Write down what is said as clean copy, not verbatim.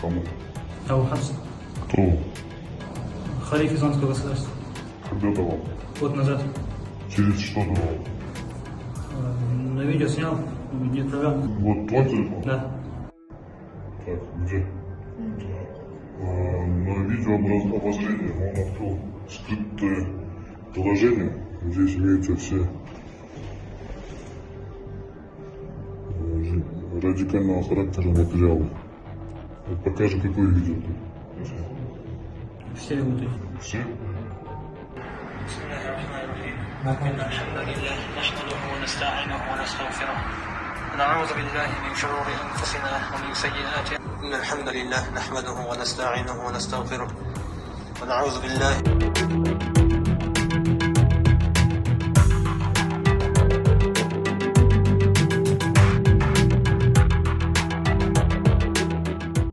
Кому? Абу Хafs. Кто? Халиф Исламского государства. Когда давал? Год назад. Через что давал? На видео снял, не отправлял. Вот твой телефон? Да. Так, где? На видео обозрение он открыл скрытое приложение. Здесь имеются все радикального характера материалы. Вот покажи, какое видео ты. Все вот эти. Все? بسم الله الرحمن الرحيم. إن الحمد لله نحمده ونستعينه ونستغفره ونعوذ بالله من شرور أنفسنا ومن سيئات إن الحمد لله نحمده ونستعينه ونستغفره ونعوذ بالله